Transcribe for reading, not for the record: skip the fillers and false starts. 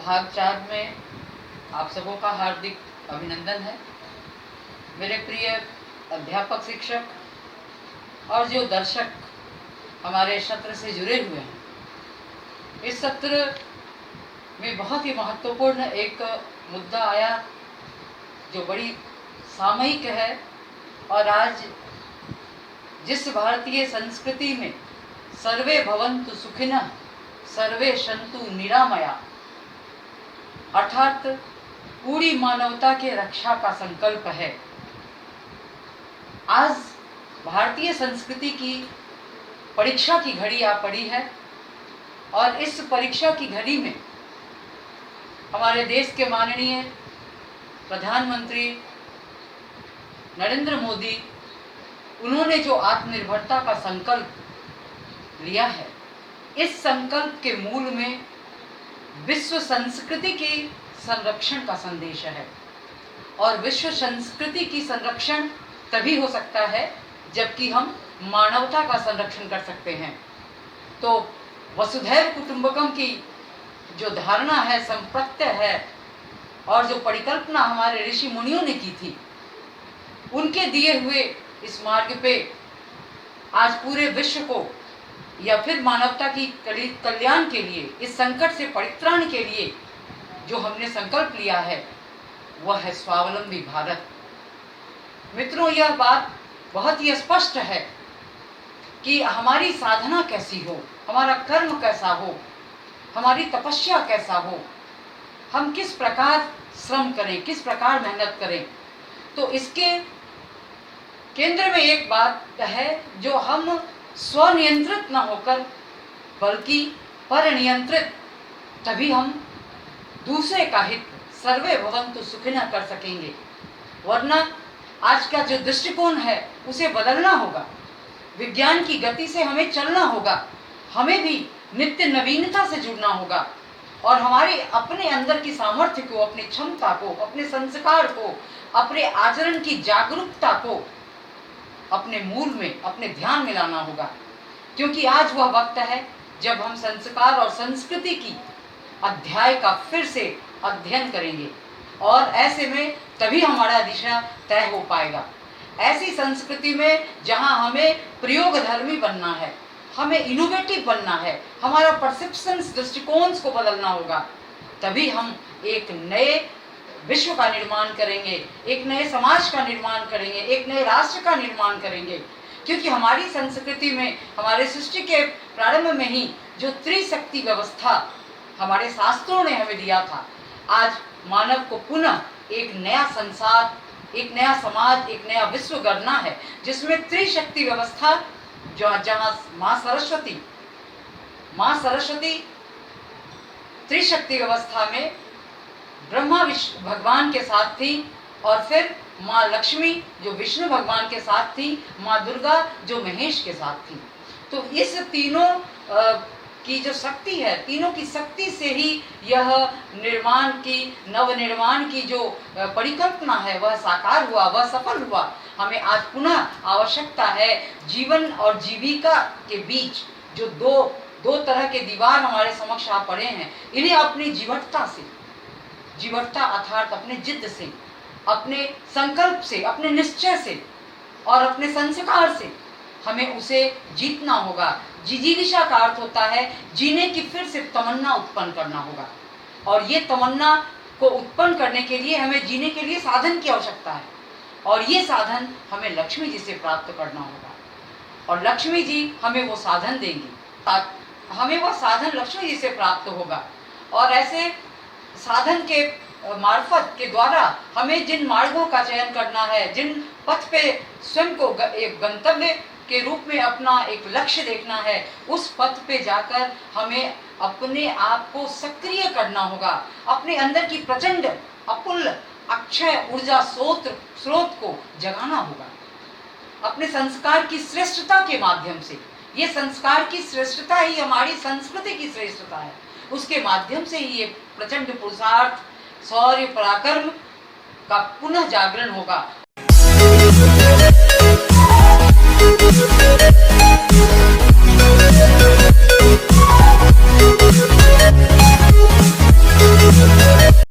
भाग 4 में आप सबों का हार्दिक अभिनंदन है। मेरे प्रिय अध्यापक, शिक्षक और जो दर्शक हमारे सत्र से जुड़े हुए हैं, इस सत्र में बहुत ही महत्वपूर्ण एक मुद्दा आया जो बड़ी सामयिक है। और आज जिस भारतीय संस्कृति में सर्वे भवन्तु सुखिनः सर्वे सन्तु निरामया, अर्थात पूरी मानवता के रक्षा का संकल्प है, आज भारतीय संस्कृति की परीक्षा की घड़ी आ पड़ी है। और इस परीक्षा की घड़ी में हमारे देश के माननीय प्रधानमंत्री नरेंद्र मोदी, उन्होंने जो आत्मनिर्भरता का संकल्प लिया है, इस संकल्प के मूल में विश्व संस्कृति की संरक्षण का संदेश है। और विश्व संस्कृति की संरक्षण तभी हो सकता है जबकि हम मानवता का संरक्षण कर सकते हैं। तो वसुधैव कुटुंबकम की जो धारणा है, संप्रत्यय है और जो परिकल्पना हमारे ऋषि मुनियों ने की थी, उनके दिए हुए इस मार्ग पे आज पूरे विश्व को या फिर मानवता की कल्याण के लिए, इस संकट से परित्राण के लिए जो हमने संकल्प लिया है, वह है स्वावलंबी भारत। मित्रों, यह बात बहुत ही स्पष्ट है कि हमारी साधना कैसी हो, हमारा कर्म कैसा हो, हमारी तपस्या कैसा हो, हम किस प्रकार श्रम करें, किस प्रकार मेहनत करें। तो इसके केंद्र में एक बात है, जो हम स्वनियंत्रित न होकर बल्कि परनियंत्रित, तभी हम दूसरे का हित, सर्वे भवन्तु सुखिनः कर सकेंगे। वरना आज का जो दृष्टिकोण है उसे बदलना होगा, विज्ञान की गति से हमें चलना होगा, हमें भी नित्य नवीनता से जुड़ना होगा और हमारे अपने अंदर की सामर्थ्य को, अपनी क्षमता को, अपने संस्कार को, अपने आचरण की जागरूकता को अपने मूल में, अपने ध्यान में लाना होगा। क्योंकि आज वह वक्त है जब हम संस्कार और संस्कृति की अध्याय का फिर से अध्ययन करेंगे और ऐसे में तभी हमारा दिशा तय हो पाएगा। ऐसी संस्कृति में जहां हमें प्रयोगधर्मी बनना है, हमें इनोवेटिव बनना है, हमारा परसेप्शंस, दृष्टिकोण को बदलना होगा, तभी हम एक नए विश्व का निर्माण करेंगे, एक नए समाज का निर्माण करेंगे, एक नए राष्ट्र का निर्माण करेंगे। क्योंकि हमारी संस्कृति में, हमारे सृष्टि के प्रारंभ में ही जो त्रिशक्ति व्यवस्था हमारे शास्त्रों ने हमें दिया था, आज मानव को पुनः एक नया संसार, एक नया समाज, एक नया विश्व गढ़ना है, जिसमें त्रिशक्ति व्यवस्था, जहाँ माँ सरस्वती त्रिशक्ति व्यवस्था में ब्रह्मा विष्णु भगवान के साथ थी, और फिर माँ लक्ष्मी जो विष्णु भगवान के साथ थी, माँ दुर्गा जो महेश के साथ थी। तो इस तीनों की जो शक्ति है, तीनों की शक्ति से ही यह निर्माण की, नवनिर्माण की जो परिकल्पना है, वह साकार हुआ, वह सफल हुआ। हमें आज पुनः आवश्यकता है जीवन और जीविका के बीच जो दो तरह के दीवार हमारे समक्ष आ पड़े हैं, इन्हें अपनी जीवटता अर्थात अपने जिद से, अपने संकल्प से, अपने निश्चय से और अपने संस्कार से हमें उसे जीतना होगा। जिजीविषा का अर्थ होता है जीने की फिर से तमन्ना उत्पन्न करना होगा, और ये तमन्ना को उत्पन्न करने के लिए हमें जीने के लिए साधन की आवश्यकता है, और ये साधन हमें लक्ष्मी जी से प्राप्त करना होगा, और लक्ष्मी जी हमें वो साधन देंगी, हमें वो साधन लक्ष्मी जी से प्राप्त होगा। और ऐसे साधन के मार्फत के द्वारा हमें जिन मार्गों का चयन करना है, जिन पथ पे स्वयं को एक गंतव्य के रूप में अपना एक लक्ष्य देखना है, उस पथ पे जाकर हमें अपने आप को सक्रिय करना होगा, अपने अंदर की प्रचंड अपुल्य अक्षय ऊर्जा स्रोत को जगाना होगा, अपने संस्कार की श्रेष्ठता के माध्यम से। ये संस्कार की श्रेष्ठता ही हमारी संस्कृति की श्रेष्ठता है, उसके माध्यम से ही ये प्रचंड पुरुषार्थ, शौर्य, पराक्रम का पुनः जागरण होगा।